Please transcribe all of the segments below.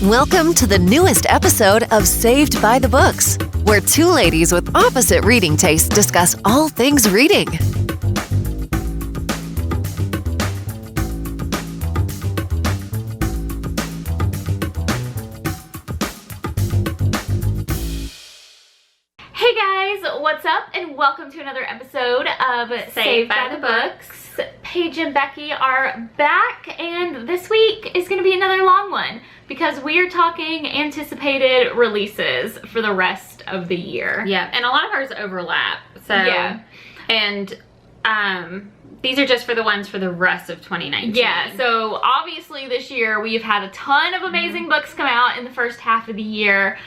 Welcome to the newest episode of Saved by the Books, where two ladies with opposite reading tastes discuss all things reading. Hey guys, what's up? And welcome to another episode of Saved by the Books. Paige and Becky are back, and this week is going to be another long one because we are talking anticipated releases for the rest of the year. Yeah, and a lot of ours overlap. So yeah. And these are just for the ones for the rest of 2019. Yeah, so obviously this year we've had a ton of amazing books come out in the first half of the year.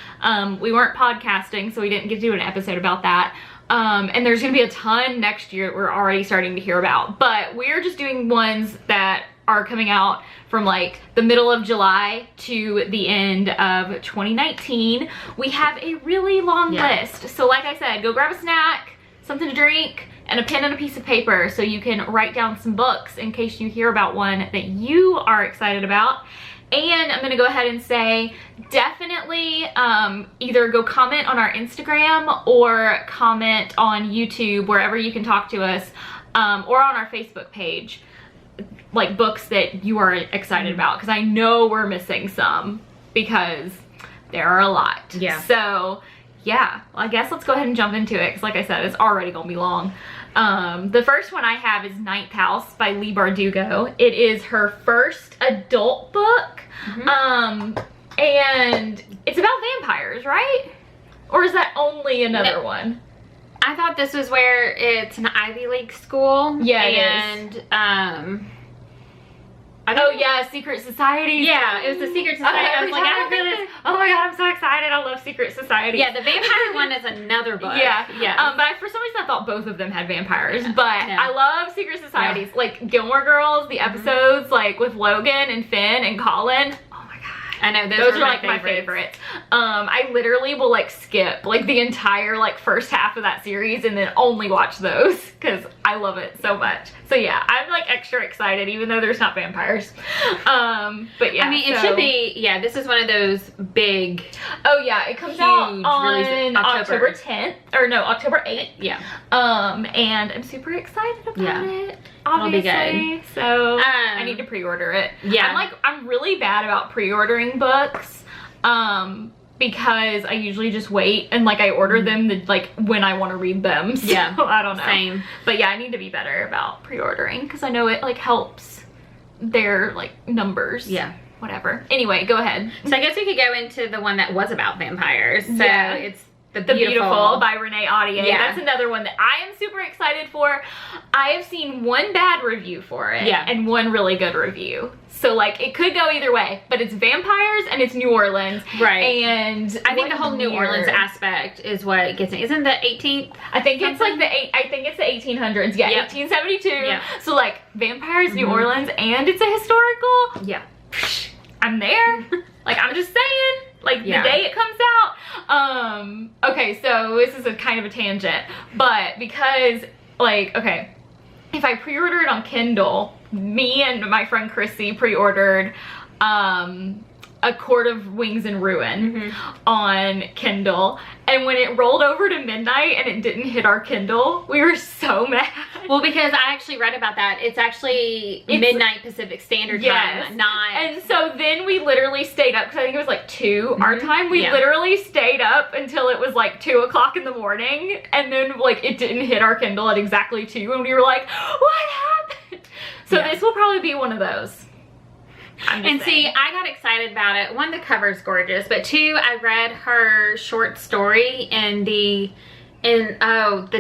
We weren't podcasting, so we didn't get to do an episode about that. And there's going to be a ton next year that we're already starting to hear about. But we're just doing ones that are coming out from like the middle of July to the end of 2019. We have a really long list. So like I said, go grab a snack, something to drink, and a pen and a piece of paper so you can write down some books in case you hear about one that you are excited about. And I'm going to go ahead and say definitely either go comment on our Instagram or comment on YouTube, wherever you can talk to us, or on our Facebook page, like books that you are excited about, because I know we're missing some because there are a lot. Yeah. So yeah, well, I guess let's go ahead and jump into it because like I said, it's already going to be long. The first one I have is Ninth House by Leigh Bardugo. It is her first adult book. And it's about vampires, right? Or is that only another one? I thought this was where it's an Ivy League school. Yeah, and it is. Secret Society. Yeah, it was the Secret Society. I was like, oh my god, I'm so excited. I love Secret Society. Yeah, the vampire one is another book. Yeah. Yeah. But for some reason I thought both of them had vampires. But I love Secret Societies. Like Gilmore Girls, the episodes like with Logan and Finn and Colin. Oh my god. I know, those are like my favorites. I literally will like skip like the entire like first half of that series and then only watch those because I love it so much. So yeah, I'm like extra excited even though there's not vampires. But yeah, I mean, it should be, yeah, this is one of those big, oh yeah, it comes out on October 10th, or no, October 8th. Yeah. And I'm super excited about it. Obviously. It'll be good. So I need to pre-order it. Yeah. I'm really bad about pre-ordering books. Because I usually just wait and like I order them like when I want to read them. So yeah. I don't know. Same. But yeah, I need to be better about pre-ordering because I know it like helps their like numbers. Yeah. Whatever. Anyway, go ahead. So I guess we could go into the one that was about vampires. So it's The Beautiful by Renee Ahdieh. Yeah. That's another one that I am super excited for. I have seen one bad review for it and one really good review. So like it could go either way, but it's vampires and it's New Orleans. Right. And I think the whole New Orleans aspect is what gets me. Isn't the 18th? I think it's like I think it's the 1800s. Yeah, 1872. Yeah. So like vampires, New Orleans, and it's a historical. Yeah. I'm there. Like I'm just saying. Like the day it comes out. Okay, so this is a kind of a tangent, but because like, okay, if I pre-order it on Kindle, me and my friend Chrissy pre-ordered A Court of Wings and Ruin on Kindle, and when it rolled over to midnight and it didn't hit our Kindle, we were so mad. Well, because I actually read about that. It's actually midnight Pacific Standard Time, not... And so then we literally stayed up, because I think it was like 2 our time. We literally stayed up until it was like 2 o'clock in the morning, and then like it didn't hit our Kindle at exactly 2, and we were like, what happened? So this will probably be one of those. And see, I got excited about it. One, the cover's gorgeous, but 2, I read her short story in the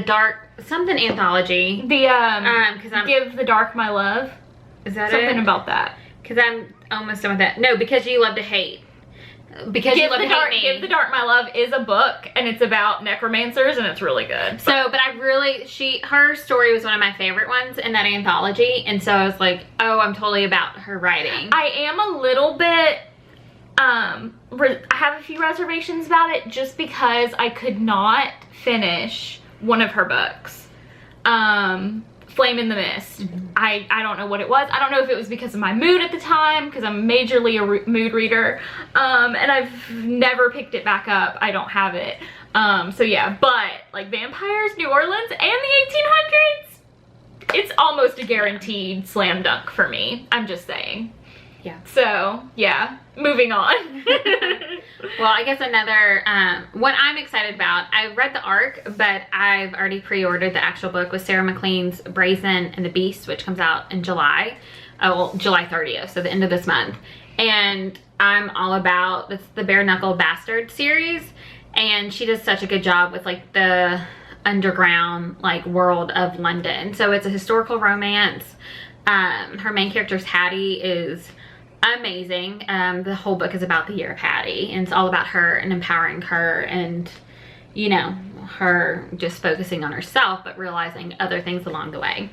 dark something anthology. The Give the Dark My Love. Is that something about that? Because I'm almost done with that. No, Because You Love to Hate. Because You Love to Hate Me. Give the Dark My Love is a book, and it's about necromancers, and it's really good. So, but I really, her story was one of my favorite ones in that anthology, and so I was like, oh, I'm totally about her writing. I am a little bit, I have a few reservations about it, just because I could not finish one of her books. Flame in the Mist. I don't know what it was. I don't know if it was because of my mood at the time, because I'm majorly a mood reader, and I've never picked it back up. I don't have it. So yeah, but like Vampires, New Orleans, and the 1800s, it's almost a guaranteed slam dunk for me. I'm just saying. Yeah. So yeah, moving on. Well, I guess another what I'm excited about, I read the ARC, but I've already pre-ordered the actual book with Sarah McLean's Brazen and the Beast, which comes out in July. Well, July 30th, so the end of this month. And I'm all about, it's the Bare Knuckle Bastard series, and she does such a good job with like the underground like world of London. So it's a historical romance. Her main character's Hattie is amazing. The whole book is about the year of Hattie, and it's all about her and empowering her, and you know, her just focusing on herself but realizing other things along the way.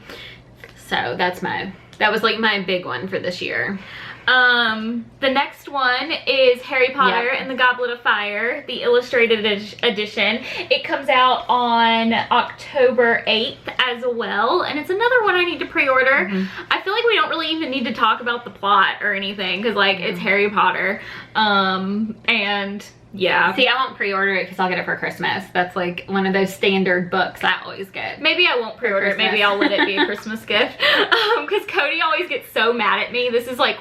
So that was like my big one for this year. The next one is Harry Potter and the Goblet of Fire, the illustrated edition. It comes out on October 8th as well, and it's another one I need to pre-order. I feel like we don't really even need to talk about the plot or anything, because like it's Harry Potter, and yeah. See, I won't pre-order it because I'll get it for Christmas. That's like one of those standard books I always get. Maybe I won't pre-order it. Maybe I'll let it be a Christmas gift. Because Cody always gets so mad at me. This is like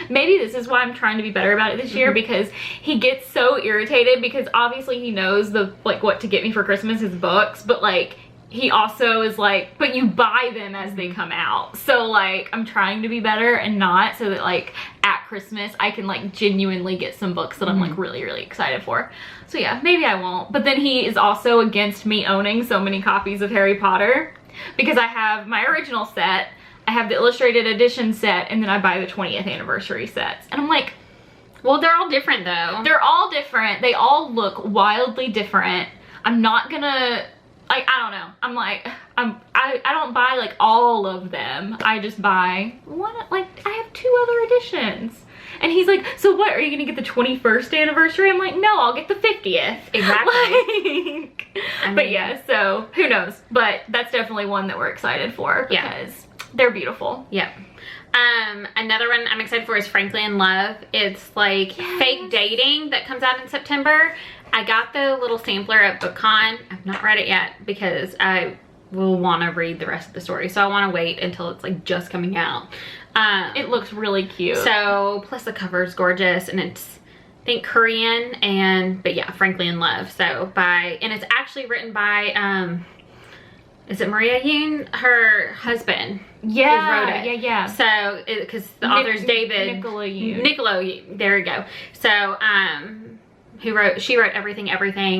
maybe this is why I'm trying to be better about it this year, because he gets so irritated, because obviously he knows what to get me for Christmas is books, but like he also is like, but you buy them as they come out. So like I'm trying to be better and not, so that like at Christmas I can like genuinely get some books that I'm like really, really excited for. So yeah, maybe I won't. But then he is also against me owning so many copies of Harry Potter, because I have my original set, I have the illustrated edition set, and then I buy the 20th anniversary sets. And I'm like, well, they're all different though. They're all different. They all look wildly different. I'm not gonna, like, I don't know. I'm like, I don't buy like all of them. I just buy one, like I have 2 other editions. And he's like, so what, are you gonna get the 21st anniversary? I'm like, no, I'll get the 50th. Exactly. But yeah, so who knows? But that's definitely one that we're excited for, because they're beautiful. Yep. Another one I'm excited for is Frankly in Love. It's like fake dating that comes out in September. I got the little sampler at BookCon. I've not read it yet because I will want to read the rest of the story. So I want to wait until it's like just coming out. It looks really cute. So, plus the cover is gorgeous, and it's, I think, Korean, but yeah, Frankly in Love. So and it's actually written by, is it Maria Yoon? Her husband. Yeah, wrote it. yeah. So, because the author's David. Nicola Yoon. Nicola Yoon, there we go. So, she wrote Everything,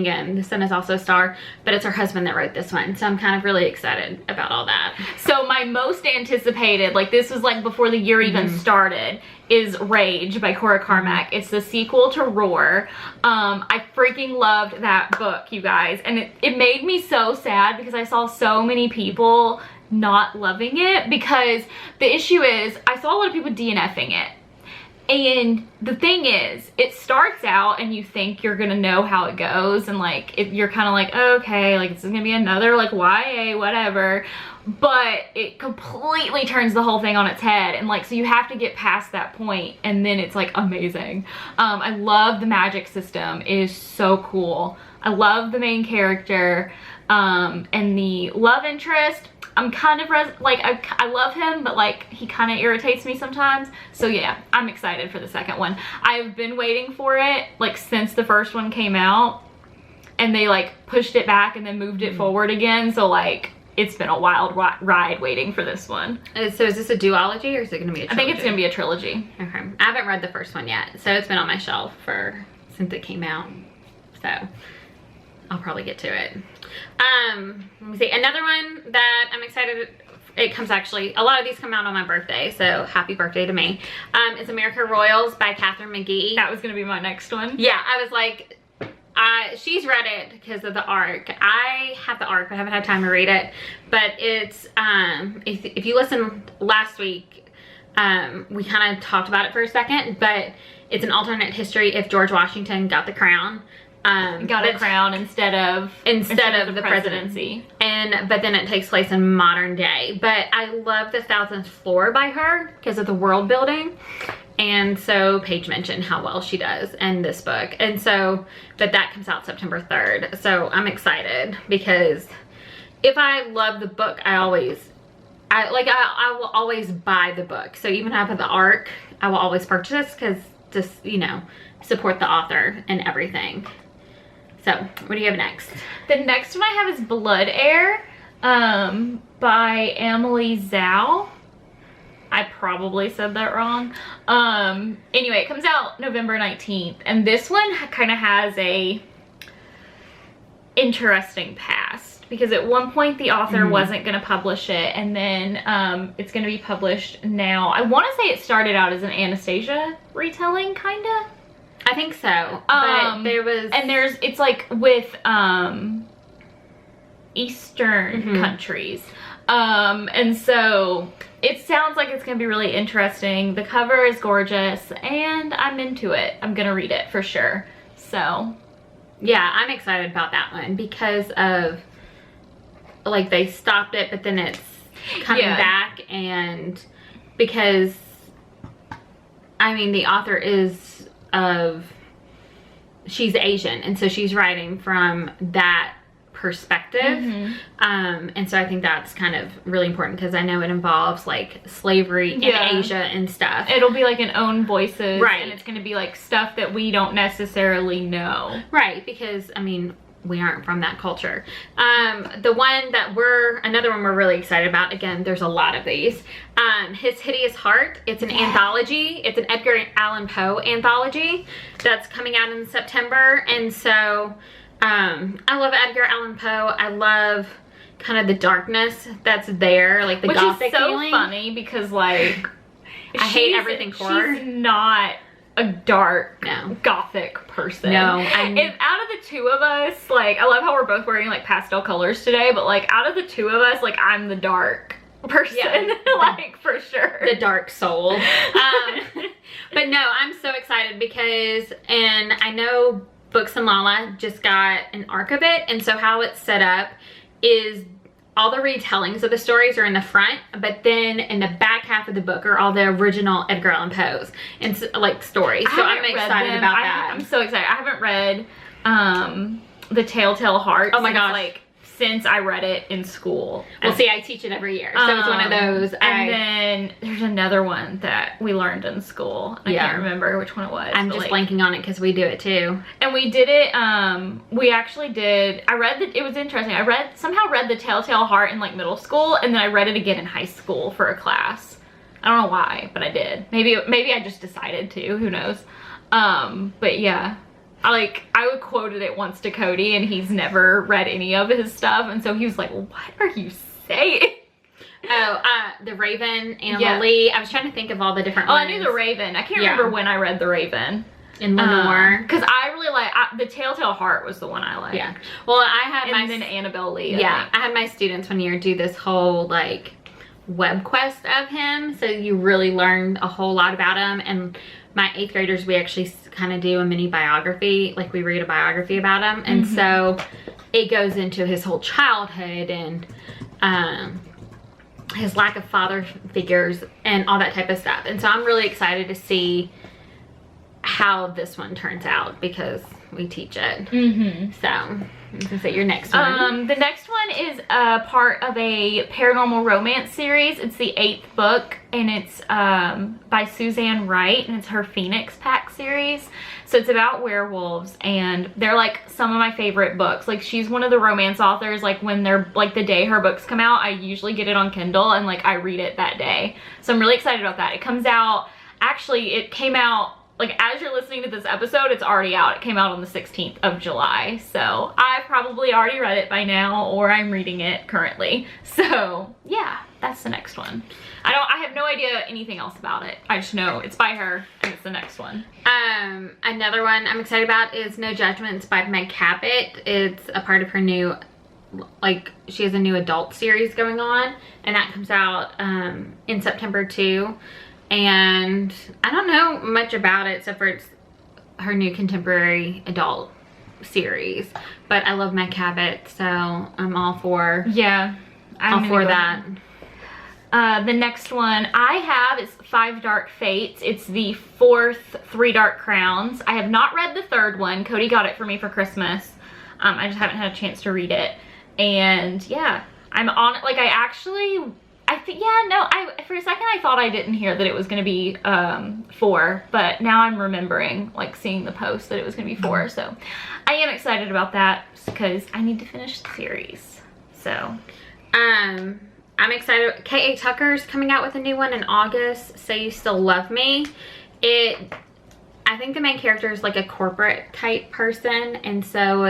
and the son is also a star, but it's her husband that wrote this one. So I'm kind of really excited about all that. So my most anticipated, like this was like before the year even started, is Rage by Cora Carmack. It's the sequel to Roar. I freaking loved that book, you guys. And it made me so sad because I saw so many people not loving it, because the issue is I saw a lot of people DNFing it. And the thing is, it starts out and you think you're gonna know how it goes, and like you're kind of like, oh, okay, like it's gonna be another like YA whatever, but it completely turns the whole thing on its head, and like so you have to get past that point, and then it's like amazing. I love the magic system. It is so cool. I love the main character, and the love interest. I'm kind of I love him, but like he kind of irritates me sometimes. So yeah, I'm excited for the second one. I've been waiting for it like since the first one came out, and they like pushed it back and then moved it forward again. So like it's been a wild ride waiting for this one. So is this a duology, or is it going to be a trilogy? I think it's going to be a trilogy. Okay. I haven't read the first one yet, so it's been on my shelf since it came out. So I'll probably get to it. Let me see. Another one that I'm excited, it comes actually, a lot of these come out on my birthday, so happy birthday to me. It's America Royals by Katharine McGee. That was going to be my next one. Yeah, I was like, she's read it because of the ARC. I have the ARC, but I haven't had time to read it. But it's, if you listened last week, we kind of talked about it for a second, but it's an alternate history if George Washington got the crown. got a crown instead of the presidency. But then it takes place in modern day. But I love The Thousandth Floor by her because of the world building. And so Paige mentioned how well she does in this book. And so, but that comes out September 3rd. So I'm excited because if I love the book, I will always buy the book. So even after the arc, I will always purchase because just, you know, support the author and everything. So what do you have next? The next one I have is Blood Heir by Emily Zhao. I probably said that wrong. Anyway, it comes out November 19th, and this one kind of has a interesting past because at one point the author wasn't going to publish it, and then it's going to be published now. I want to say it started out as an Anastasia retelling, kind of. I think so. But it's like with Eastern countries. And so it sounds like it's gonna be really interesting. The cover is gorgeous and I'm into it. I'm gonna read it for sure. So yeah, I'm excited about that one because of like they stopped it, but then it's coming back, and because I mean the author she's Asian, and so she's writing from that perspective. And so I think that's kind of really important because I know it involves like slavery in Asia and stuff. It'll be like an own voices, right? And it's going to be like stuff that we don't necessarily know, right? Because I mean, we aren't from that culture. Another one we're really excited about, again, there's a lot of these, His Hideous Heart. It's an anthology. It's an Edgar Allan Poe anthology that's coming out in September. And so I love Edgar Allan Poe. I love kind of the darkness that's there, like the gothic feeling. Which is so funny because like I hate everything horror. She's not a dark gothic person. No. If out of the two of us, like I love how we're both wearing like pastel colors today, but like out of the two of us, like I'm the dark person, like for sure. The dark soul. But no, I'm so excited because, and I know Books and Lala just got an arc of it, and so how it's set up is all the retellings of the stories are in the front, but then in the back half of the book are all the original Edgar Allan Poe's and like stories. So I'm excited about that. I'm so excited. I haven't read The Telltale Heart. Oh my gosh. Like since I read it in school. Well, see, I teach it every year, so it's one of those. And then there's another one that we learned in school. I can't remember which one it was. I'm just blanking on it because we do it too. And we did it. We actually did. It was interesting. I somehow read The Telltale Heart in like middle school, and then I read it again in high school for a class. I don't know why, but I did. Maybe I just decided to. Who knows? But yeah. I would quoted it once to Cody, and he's never read any of his stuff, and so he was like, what are you saying? Oh, The Raven, Annabelle Lee. I was trying to think of all the different ones. I knew The Raven. I can't remember when I read The Raven. In Lenore. Because I really The Telltale Heart was the one I liked. Yeah. Well, I had and then Annabelle Lee. I had my students one year do this whole like web quest of him, so you really learned a whole lot about him. And my 8th graders, we actually kind of do a mini biography, like we read a biography about him, and so it goes into his whole childhood and his lack of father figures and all that type of stuff. And so I'm really excited to see how this one turns out because we teach it. So you can say your next one. The next one is a part of a paranormal romance series. It's the 8th book, and it's by Suzanne Wright, and it's her Phoenix Pack series. So it's about werewolves, and they're like some of my favorite books. Like she's one of the romance authors, like when they're like the day her books come out, I usually get it on Kindle and like I read it that day. So I'm really excited about that. It comes out, actually it came out, like as you're listening to this episode, it's already out. It came out on the 16th of July. So I've probably already read it by now, or I'm reading it currently. So yeah, that's the next one. I have no idea anything else about it. I just know it's by her and it's the next one. Another one I'm excited about is No Judgments by Meg Cabot. It's a part of her new, like she has a new adult series going on, and that comes out in September too. And I don't know much about it except for it's her new contemporary adult series. But I love Meg Cabot, so I'm all for Yeah. all for that. The next one I have is Five Dark Fates. It's the 4th Three Dark Crowns. I have not read the 3rd one. Cody got it for me for Christmas. I just haven't had a chance to read it. And yeah, I'm on it. Like for a second I thought I didn't hear that it was going to be 4, but now I'm remembering, like, seeing the post that it was going to be 4. So I am excited about that because I need to finish the series. So I'm excited. K.A. Tucker's coming out with a new one in August, Say You Still Love Me. I think the main character is like a corporate type person, and so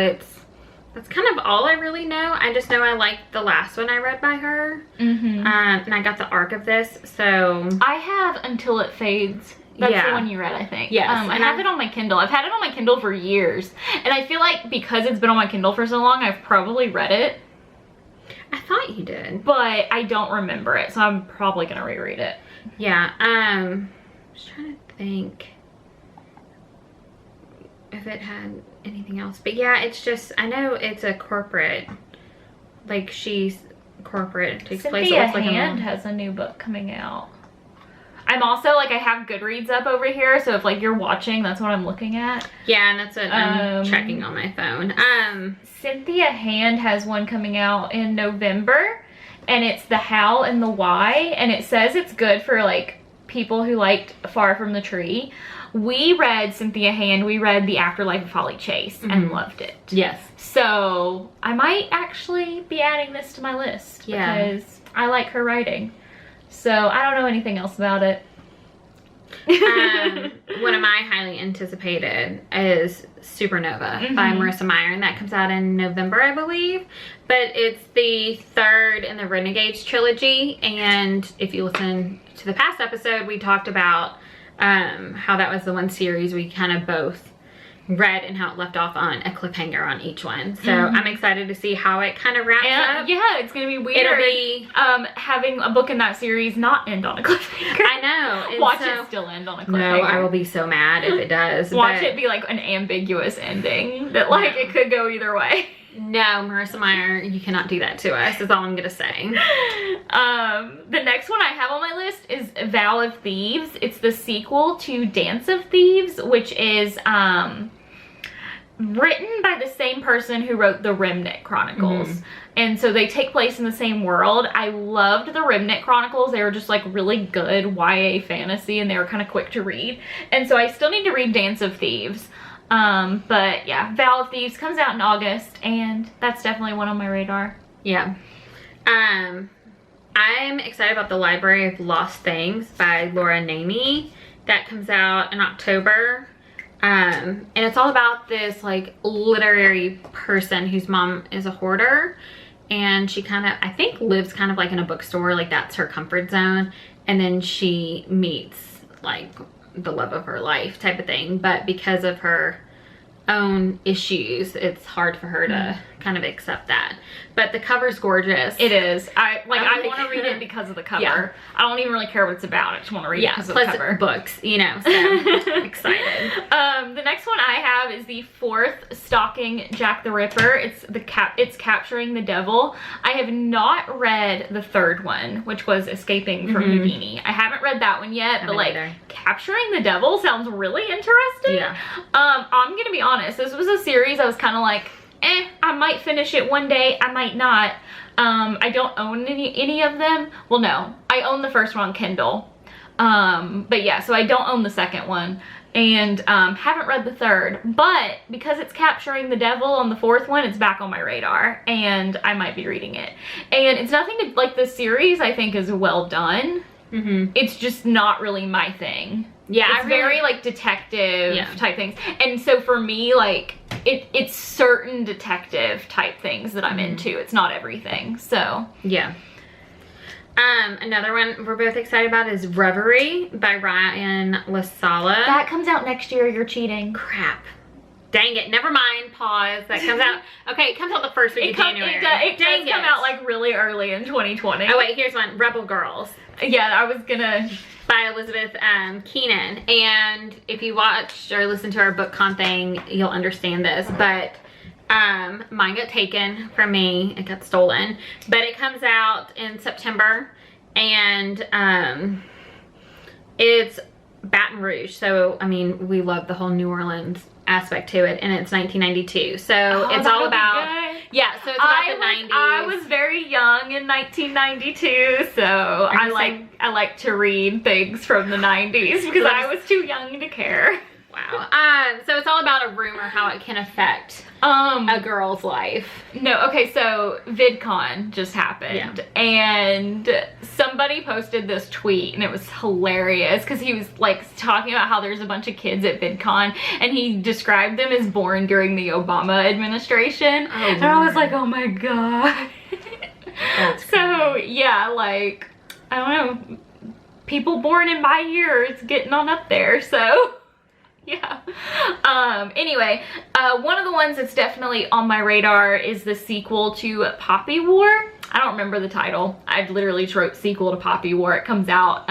that's kind of all I really know. I just know I liked the last one I read by her. And I got the arc of this, so. I have Until It Fades. That's the one you read, I think. Yes. I have it on my Kindle. I've had it on my Kindle for years. And I feel like because it's been on my Kindle for so long, I've probably read it. I thought you did. But I don't remember it, so I'm probably going to reread it. Yeah. I'm just trying to think if it had anything else. But yeah, it's just, I know it's a corporate, like, she's corporate. It takes place. Cynthia Hand has a new book coming out. I'm also, like, I have Goodreads up over here, so if, like, you're watching, that's what I'm looking at. Yeah, and that's what I'm checking on my phone. Cynthia Hand has one coming out in November, and it's The How and the Why, and it says it's good for, like, people who liked Far From the Tree. We read Cynthia Hand, we read The Afterlife of Holly Chase, and loved it. Yes. So, I might actually be adding this to my list, because I like her writing. So, I don't know anything else about it. One of my highly anticipated is Supernova by Marissa Meyer, and that comes out in November, I believe. But it's the 3rd in the Renegades trilogy, and if you listen to the past episode, we talked about how that was the one series we kind of both read and how it left off on a cliffhanger on each one. So I'm excited to see how it kind of wraps up. Yeah, it's gonna be weird. It'll be having a book in that series not end on a cliffhanger. I know. And Watch it still end on a cliffhanger. No, I will be so mad if it does. Watch it be like an ambiguous ending that, like, it could go either way. No, Marissa Meyer, you cannot do that to us, is all I'm gonna say. The next one I have on my list is Vow of Thieves. It's the sequel to Dance of Thieves, which is written by the same person who wrote the Remnant Chronicles. And so they take place in the same world. I loved the Remnant Chronicles. They were just, like, really good YA fantasy, and they were kind of quick to read. And so I still need to read Dance of Thieves. But yeah, Vow of Thieves comes out in August, and that's definitely one on my radar. Yeah. I'm excited about The Library of Lost Things by Laura Namey. That comes out in October. And it's all about this, like, literary person whose mom is a hoarder, and she kind of, I think, lives kind of like in a bookstore, like that's her comfort zone, and then she meets, like, the love of her life type of thing, but because of her own issues, it's hard for her to kind of accept that. But the cover's gorgeous. It is. I want to read it because of the cover. Yeah. I don't even really care what it's about. I just want to read it because of the cover. Books, you know, so excited. The next one I have is the 4th Stalking Jack the Ripper. It's Capturing the Devil. I have not read the 3rd one, which was Escaping from Houdini. I haven't read that one yet, but, like, Capturing the Devil sounds really interesting. Yeah. I'm gonna be honest, this was a series I was kind of like, I might finish it one day, I might not. I don't own any of them. Well, no, I own the first one on Kindle. But yeah, so I don't own the 2nd one, and haven't read the 3rd, but because it's Capturing the Devil on the 4th one, it's back on my radar, and I might be reading it. And it's nothing to, like, the series I think is well done. It's just not really my thing. Yeah, it's very, like, detective type things. And so for me, like, it's certain detective type things that I'm into. It's not everything, so. Yeah. Another one we're both excited about is Reverie by Ryan LaSala. That comes out next year. You're cheating. Crap. Dang it. Never mind. Pause. That comes out. Okay, it comes out the first week of January. It does come out like really early in 2020. Oh wait, here's one. Rebel Girls. Yeah, I was gonna... By Elizabeth Keenan. And if you watched or listened to our BookCon thing, you'll understand this. But mine got taken from me. It got stolen. But it comes out in September. And it's Baton Rouge. So, I mean, we love the whole New Orleans aspect to it. And it's 1992. So it's all about... Yeah, so it's about the 90s. I was very young in 1992, so I like to read things from the 90s because I was too young to care. Wow. So it's all about a rumor, how it can affect a girl's life. No, okay, so VidCon just happened, and somebody posted this tweet, and it was hilarious because he was like talking about how there's a bunch of kids at VidCon, and he described them as born during the Obama administration, and I was like, oh my god. So yeah, like, I don't know, people born in my year is getting on up there, so yeah. Anyway, one of the ones that's definitely on my radar is the sequel to Poppy War. I don't remember the title. I literally just wrote sequel to Poppy War. It comes out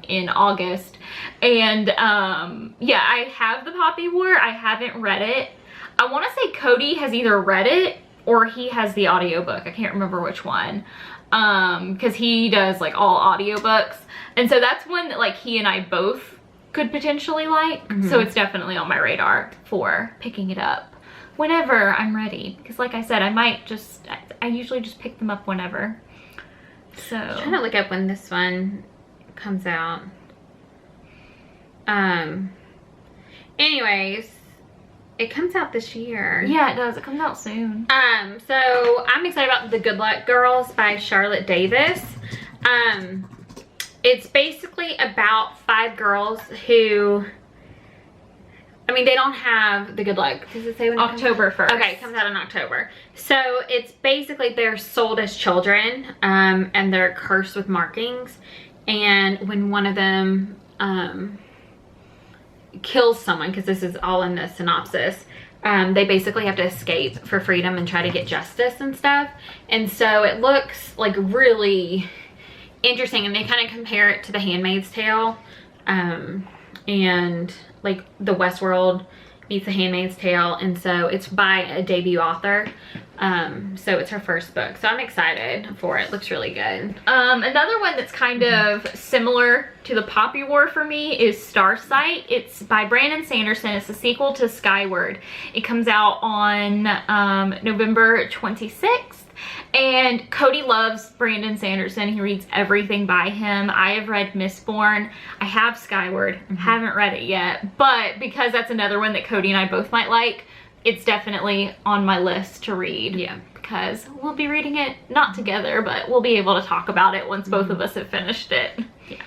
in August. And yeah, I have the Poppy War. I haven't read it. I want to say Cody has either read it or he has the audiobook. I can't remember which one. Because he does like all audiobooks. And so that's one that like he and I both could potentially like. So it's definitely on my radar for picking it up whenever I'm ready. Because like I said, I usually just pick them up whenever. So I'm trying to look up when this one comes out. Anyways, it comes out this year. Yeah, it does. It comes out soon. So I'm excited about The Good Luck Girls by Charlotte Davis. It's basically about 5 girls who, I mean, they don't have the good luck. Does it say when October 1st. Okay, it comes out in October. So it's basically they're sold as children, and they're cursed with markings. And when one of them kills someone, because this is all in the synopsis, they basically have to escape for freedom and try to get justice and stuff. And so it looks like really interesting, and they kind of compare it to The Handmaid's Tale, and like the Westworld meets The Handmaid's Tale. And so it's by a debut author, so it's her first book, so I'm excited for it. Looks really good. Another one that's kind of similar to the Poppy War for me is Starsight. It's by Brandon Sanderson. It's a sequel to Skyward. It comes out on November 26th. And Cody loves Brandon Sanderson. He reads everything by him. I have read Mistborn. I have Skyward. Haven't read it yet. But because that's another one that Cody and I both might like, it's definitely on my list to read. Yeah. Because we'll be reading it, not together, but we'll be able to talk about it once both of us have finished it. Yeah.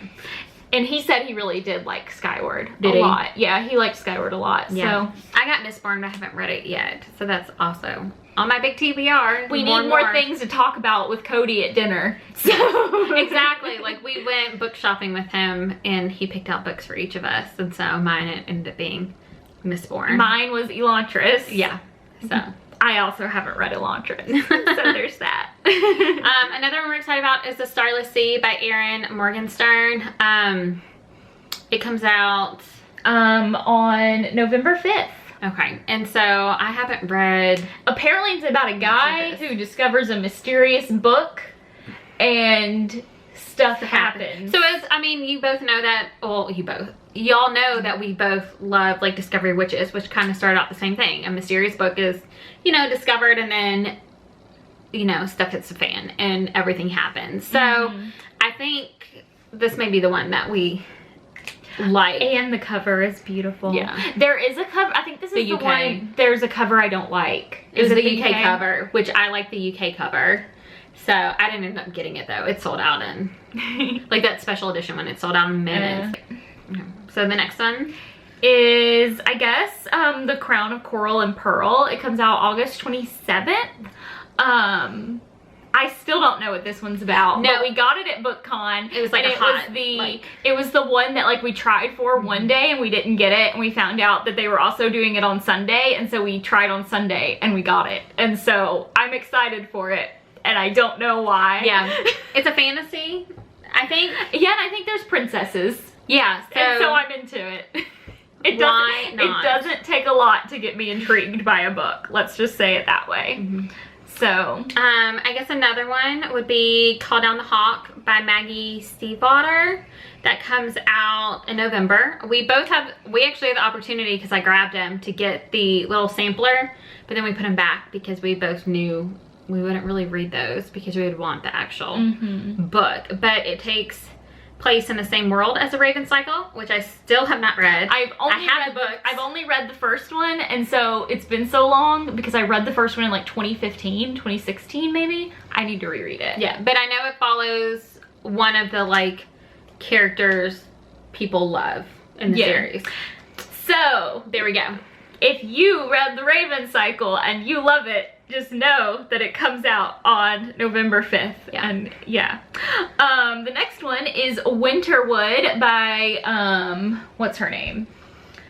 And he said he really did like Skyward a lot. Yeah, he liked Skyward a lot. Yeah. So I got Mistborn, but I haven't read it yet. So that's also on my big TBR. We need more things to talk about with Cody at dinner. So exactly. Like we went book shopping with him and he picked out books for each of us. And so mine ended up being Mistborn. Mine was Elantris. Yeah. So I also haven't read Elantris. So there's that. Another one we're excited about is The Starless Sea by Erin Morgenstern. It comes out on November 5th. Okay, and so I haven't read. Apparently it's about a guy who discovers a mysterious book and stuff happens. So I mean, you both know that, well, y'all know that we both love like Discovery Witches, which kind of started out the same thing. A mysterious book is, you know, discovered, and then, you know, stuff hits the fan and everything happens. So I think this may be the one that we like. And the cover is beautiful. Yeah. There is a cover, I think this is the one, there's a cover I don't like. Is it the UK cover, which I like the UK cover. So I didn't end up getting it though. It sold out in, like that special edition one, it sold out in minutes. So the next one is, I guess, The Crown of Coral and Pearl. It comes out August 27th. I still don't know what this one's about. No. But we got it at BookCon. It was like it was the one that like we tried for one day and we didn't get it, and we found out that they were also doing it on Sunday, and so we tried on Sunday and we got it. And so I'm excited for it, and I don't know why. Yeah. It's a fantasy, I think. Yeah, and I think there's princesses. Yeah. And so I'm into it. It doesn't take a lot to get me intrigued by a book. Let's just say it that way. Mm-hmm. So, I guess another one would be Call Down the Hawk by Maggie Stiefvater. That comes out in November. We actually had the opportunity, because I grabbed them, to get the little sampler, but then we put them back because we both knew we wouldn't really read those because we would want the actual book. But it takes place in the same world as the Raven Cycle, which I still have not read. I've only read the first one, and so it's been so long because I read the first one in like 2015, 2016 maybe. I need to reread it. Yeah, but I know it follows one of the like characters people love in the series. So there we go. If you read the Raven Cycle and you love it, just know that it comes out on November 5th. Yeah. And yeah. The next one is Winterwood by, what's her name?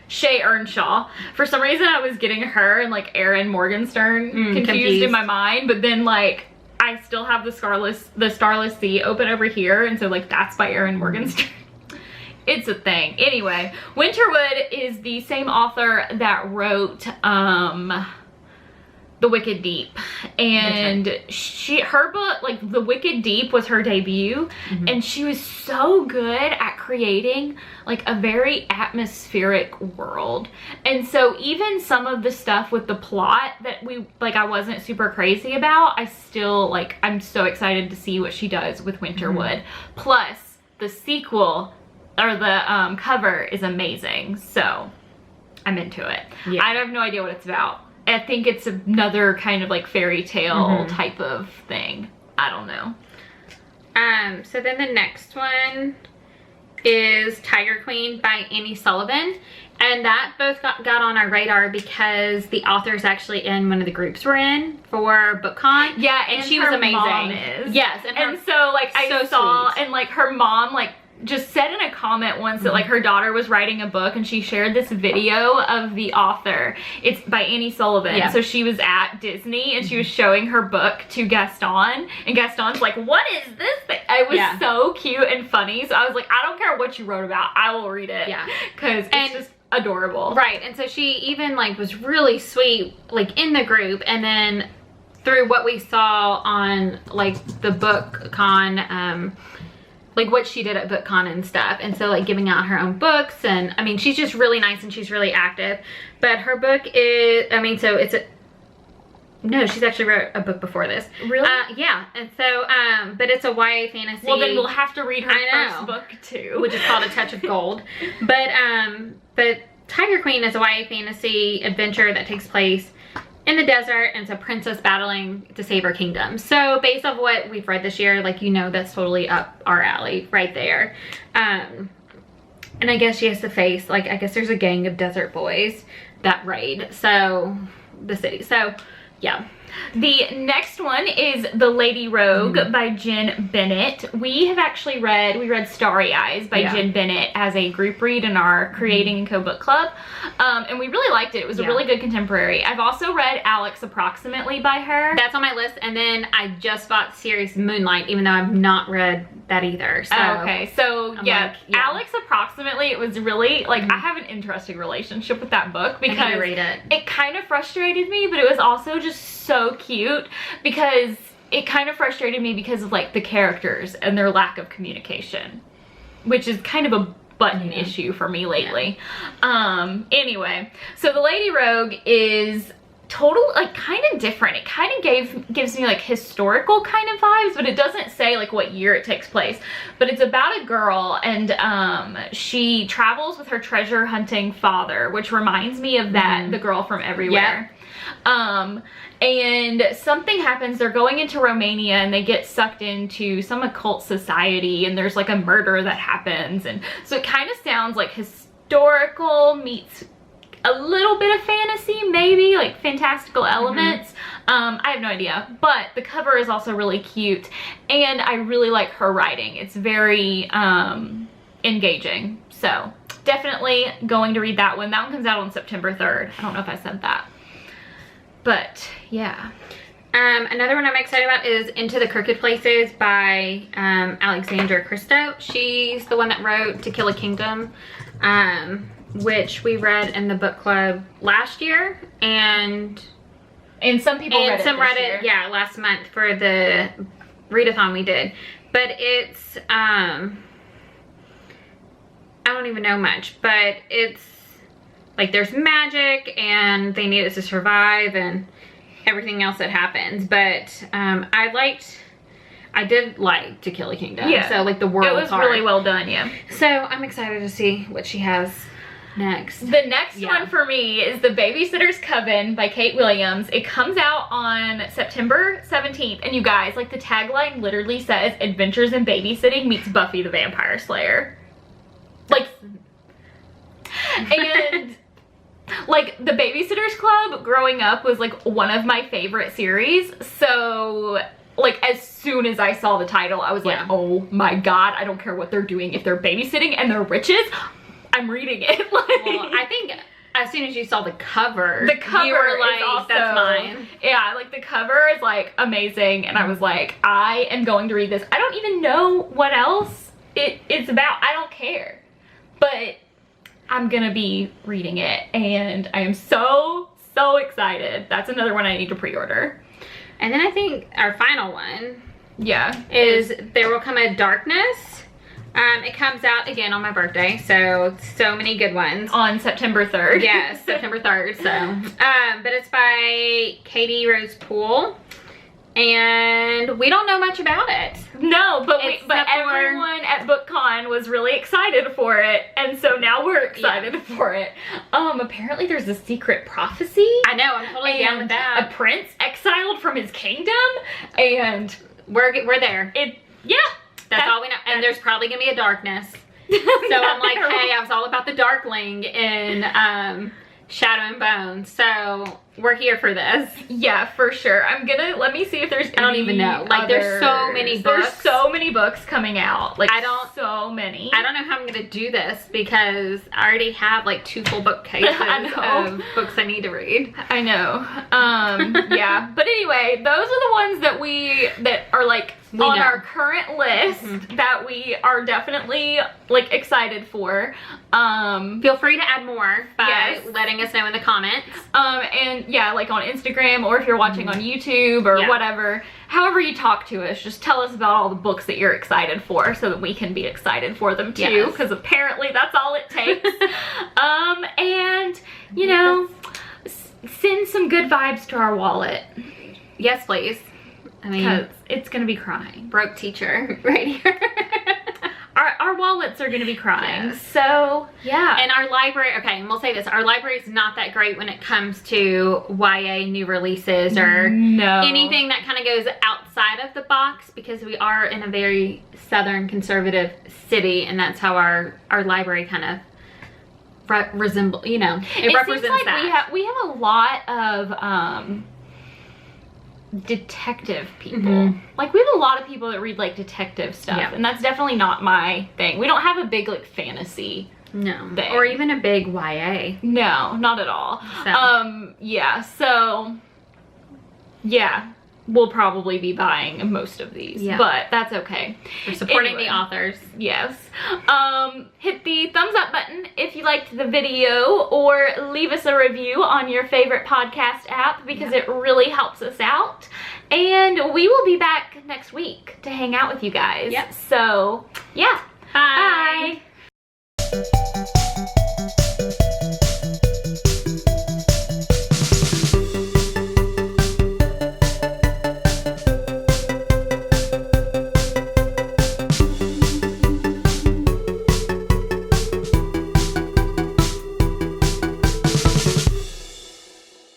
Shay Earnshaw. For some reason I was getting her and like Erin Morgenstern confused in my mind, but then like I still have the Starless Sea open over here, and so like that's by Erin Morgenstern. It's a thing. Anyway, Winterwood is the same author that wrote The Wicked Deep, and her book, like The Wicked Deep, was her debut, and she was so good at creating like a very atmospheric world. And so even some of the stuff with the plot that I wasn't super crazy about, I still like, I'm so excited to see what she does with Winterwood. Plus the sequel, or the cover, is amazing, so I'm into it. Yeah. I have no idea what it's about. I think it's another kind of like fairy tale type of thing. I don't know. So then the next one is Tiger Queen by Annie Sullivan. And that both got on our radar because the author's actually in one of the groups we're in for BookCon. Yeah, and she was amazing. Mom is. Yes, and so like I saw, and like her mom like just said in a comment once that like her daughter was writing a book, and she shared this video of the author. It's by Annie Sullivan. Yeah. So she was at Disney and she was showing her book to Gaston, and Gaston's like, what is this thing? It was so cute and funny. So I was like, I don't care what you wrote about, I will read it. Yeah. Because it's just adorable. Right. And so she even like was really sweet like in the group, and then through what we saw on like the BookCon, like what she did at BookCon and stuff, and so like giving out her own books, and I mean she's just really nice and she's really active. But her book is, I mean, so it's no, she's actually wrote a book before this. Really? Yeah. And so but it's a YA fantasy. Well, then we'll have to read her first book too, which is called A Touch of Gold. But Tiger Queen is a YA fantasy adventure that takes place in the desert, and it's a princess battling to save her kingdom. So based off what we've read this year, like, you know, that's totally up our alley right there. And I guess she has to face, like, I guess there's a gang of desert boys that raid the city. So yeah. The next one is The Lady Rogue by Jen Bennett. We read Starry Eyes by Jen Bennett as a group read in our Creating and Co-Book Club. And we really liked it. It was a really good contemporary. I've also read Alex Approximately by her. That's on my list. And then I just bought series Moonlight, even though I've not read that either. So, okay. So yeah, Alex Approximately, it was really like, I have an interesting relationship with that book because I need to read it. It kind of frustrated me, but it was also just so cute because it kind of frustrated me because of like the characters and their lack of communication, which is kind of a button issue for me lately. Anyway, so The Lady Rogue is kind of different. It kind of gives me like historical kind of vibes, but it doesn't say like what year it takes place. But it's about a girl, and she travels with her treasure hunting father, which reminds me of that The Girl from Everywhere. And something happens. They're going into Romania and they get sucked into some occult society, and there's like a murder that happens, and so it kind of sounds like historical meets a little bit of fantasy, maybe like fantastical elements. I have no idea, but the cover is also really cute, and I really like her writing. It's very engaging, so definitely going to read that one. That one comes out on September 3rd. I don't know if I said that, but yeah. Another one I'm excited about is Into the Crooked Places by Alexandra Christo. She's the one that wrote To Kill a Kingdom, which we read in the book club last year, and some people read it yeah, last month for the readathon we did. But it's I don't even know much, but it's like there's magic and they need it to survive and everything else that happens. But I did like To Kill a Kingdom. Yeah. So like the world it was part. really well done, yeah. So I'm excited to see what she has next. The next one for me is The Babysitter's Coven by Kate Williams. It comes out on September 17th, and you guys, like, the tagline literally says Adventures in Babysitting meets Buffy the Vampire Slayer. Like, and like the Babysitter's Club growing up was like one of my favorite series, so like as soon as I saw the title I was like, oh my god, I don't care what they're doing. If they're babysitting and they're witches, I'm reading it. Like, well, I think as soon as you saw the cover you were like, also, that's mine. Yeah, like the cover is like amazing, and I was like, I am going to read this. I don't even know what else it's about. I don't care, but I'm gonna be reading it, and I am so excited. That's another one I need to pre-order. And then I think our final one is There Will Come a Darkness. It comes out again on my birthday, so many good ones. On September 3rd. Yes, September 3rd, so. But it's by Katie Rose Poole, and we don't know much about it. No, but everyone at BookCon was really excited for it, and so now we're excited for it. Apparently there's a secret prophecy. I know, I'm totally down with that. A prince exiled from his kingdom, and we're there. That's all we know. And there's probably gonna be a darkness. So I'm like, hey, I was all about the Darkling in Shadow and Bone. So we're here for this. Yeah, for sure. Let me see if there's I don't even know. Like there's so many books. There's so many books coming out. Like so many. I don't know how I'm gonna do this because I already have like 2 full bookcases of books I need to read. I know. Yeah. But anyway, those are the ones that are like on our current list that we are definitely like excited for. Feel free to add more by letting us know in the comments. And yeah, like on Instagram, or if you're watching on YouTube or whatever, however you talk to us, just tell us about all the books that you're excited for so that we can be excited for them too, because apparently that's all it takes. And you know, send some good vibes to our wallet. Yes, please. I mean, because it's gonna be crying. Broke teacher right here. Our wallets are gonna be crying. So yeah. And our library, okay, and we'll say this, our library is not that great when it comes to YA new releases or anything that kind of goes outside of the box, because we are in a very southern conservative city, and that's how our library kind of resemble, you know, it represents seems like that. We have a lot of detective people. Like we have a lot of people that read like detective stuff, and that's definitely not my thing. We don't have a big like fantasy thing. Or even a big YA. No, not at all. So. Yeah, so yeah, we'll probably be buying most of these, but that's okay. We're supporting the authors. Yes. Hit the thumbs up button if you liked the video, or leave us a review on your favorite podcast app, because it really helps us out. And we will be back next week to hang out with you guys. So yeah. Bye. Bye.